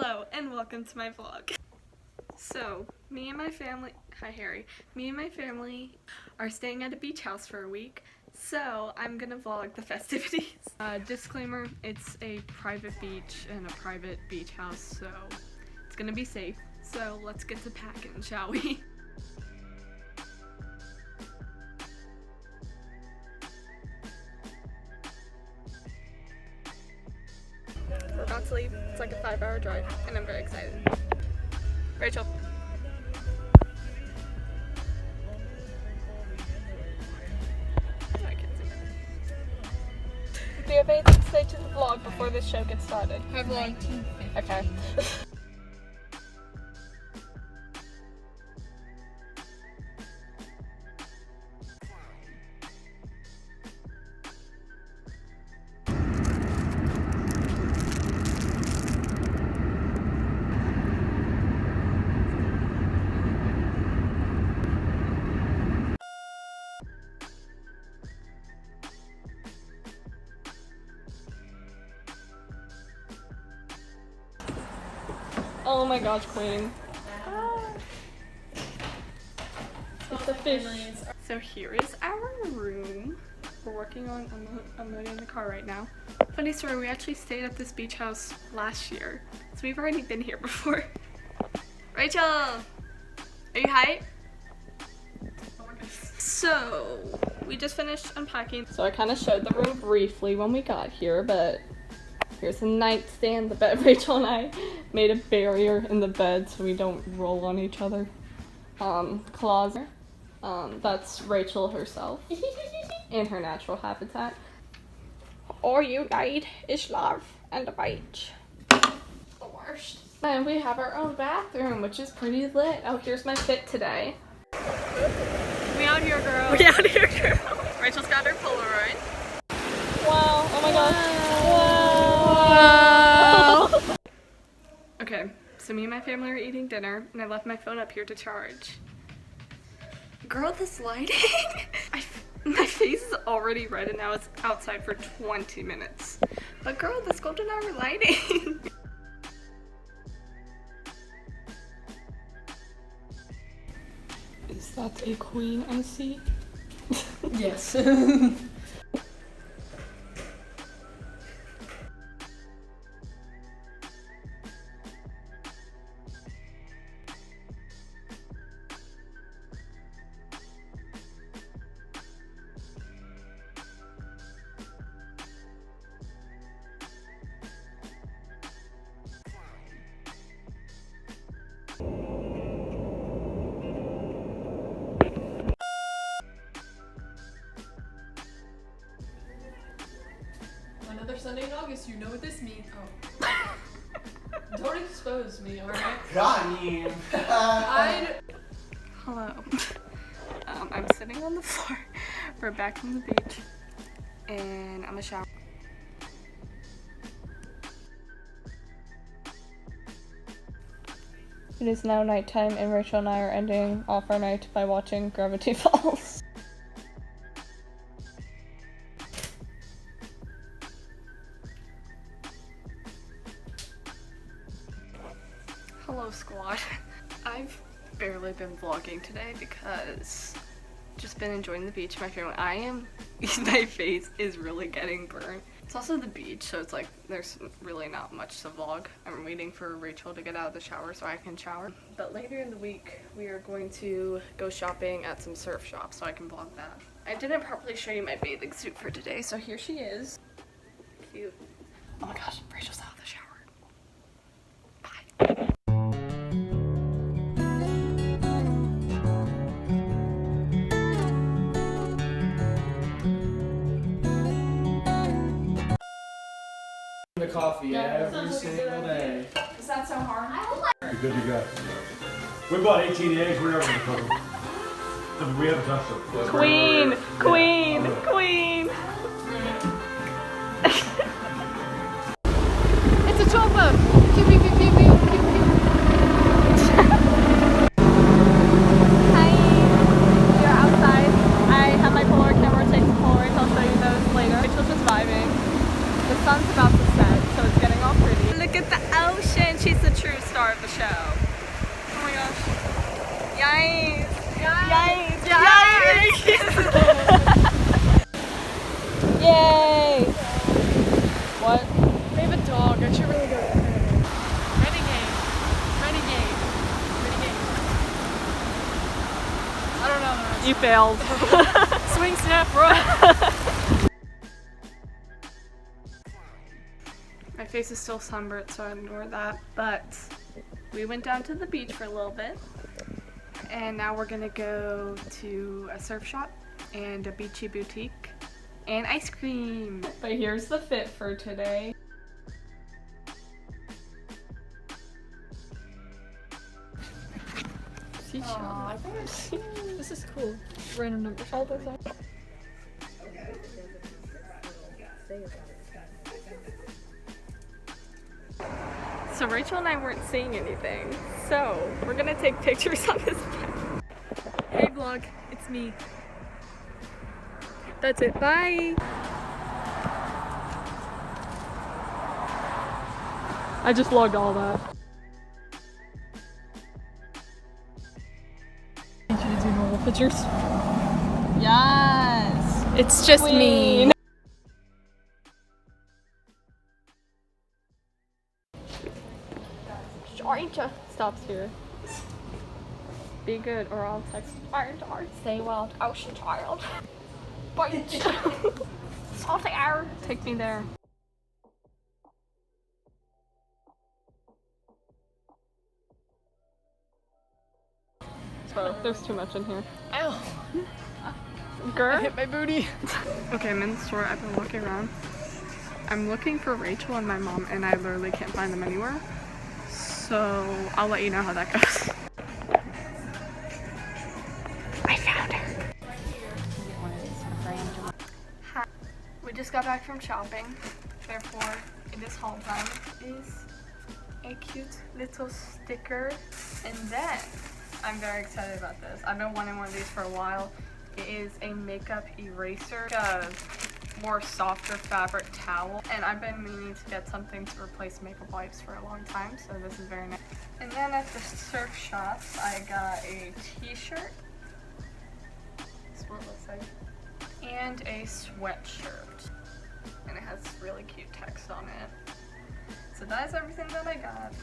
Hello and welcome to my vlog. So, me and my family, hi Harry, me and my family are staying at a beach house for a week, so I'm gonna vlog the festivities. Disclaimer, it's a private beach and a private beach house, so it's gonna be safe. So let's get to packing, shall we? We're about to leave. It's like a 5-hour drive, and I'm very excited. Rachel. Do you have anything to say to the vlog before this show gets started? Hi vlog. Okay. Oh my gosh, Queen. It's a fish. So here is our room. We're working on unloading the car right now. Funny story, we actually stayed at this beach house last year. So we've already been here before. Rachel! Are you hyped? Oh my goodness. So, we just finished unpacking. So I kind of showed the room briefly when we got here, but here's a nightstand, the bed. Rachel and I made a barrier in the bed so we don't roll on each other. Closet. That's Rachel herself in her natural habitat. All you need is love and a beach. The worst. And we have our own bathroom, which is pretty lit. Oh, here's my fit today. We out here, girl. We out here, girl. Rachel's got her Polaroid. Wow. Oh my gosh. Wow. Okay, so me and my family are eating dinner, and I left my phone up here to charge. Girl, this lighting! My face is already red and now it's outside for 20 minutes. But girl, this golden hour lighting! Is that a queen I see? Yes. Another Sunday in August, you know what this means. Oh. Don't expose me, alright? Got you. Hello. I'm sitting on the floor. We're back from the beach. And I'm a shower. It is now nighttime and Rachel and I are ending off our night by watching Gravity Falls. Hello squad. I've barely been vlogging today because just been enjoying the beach. My family, my face is really getting burnt. It's also the beach, so it's like there's really not much to vlog. I'm waiting for Rachel to get out of the shower so I can shower. But later in the week, we are going to go shopping at some surf shops so I can vlog that. I didn't properly show you my bathing suit for today, so here she is. Cute. Oh my gosh, Rachel's out of the shower. Bye. The coffee every single day. Is that so hard? You're good to go. We bought 18 eggs. We're never gonna cook them. We haven't touched them. Queen! Queen! Queen! It's a chopper! Pew, pew, pew, pew, pew, pew, pew. Hi! We are outside. I have my Polaroid camera taking Polaroids. I'll show you those later. Rachel's just vibing. The sun's about to set, so it's getting all pretty. Look at the ocean. She's the failed. Swing snap, bro. My face is still sunburnt, so I ignore that. But we went down to the beach for a little bit, and now we're gonna go to a surf shop and a beachy boutique and ice cream. But here's the fit for today. Aw, this is cool. Random numbers all the time. So Rachel and I weren't seeing anything, so we're gonna take pictures on this bed. Hey vlog, it's me. That's it, bye! I just logged all that. I need you to do normal pictures. Yes! It's just me. Stops here. Be good or I'll text Orange or stay wild ocean child. Bite. Salty hour. Take me there. So there's too much in here. Ow! Girl. I hit my booty. Okay, I'm in the store. I've been looking around. I'm looking for Rachel and my mom, and I literally can't find them anywhere. So I'll let you know how that goes. I found her. Hi. We just got back from shopping. Therefore, it is haul time. It is a cute little sticker. And then, I'm very excited about this. I've been wanting one of these for a while. It is a makeup eraser. A more softer fabric towel, and I've been meaning to get something to replace makeup wipes for a long time, so this is very nice. And then at the surf shops, I got a t-shirt, that's what it looks like, and a sweatshirt, and it has really cute text on it. So that is everything that I got.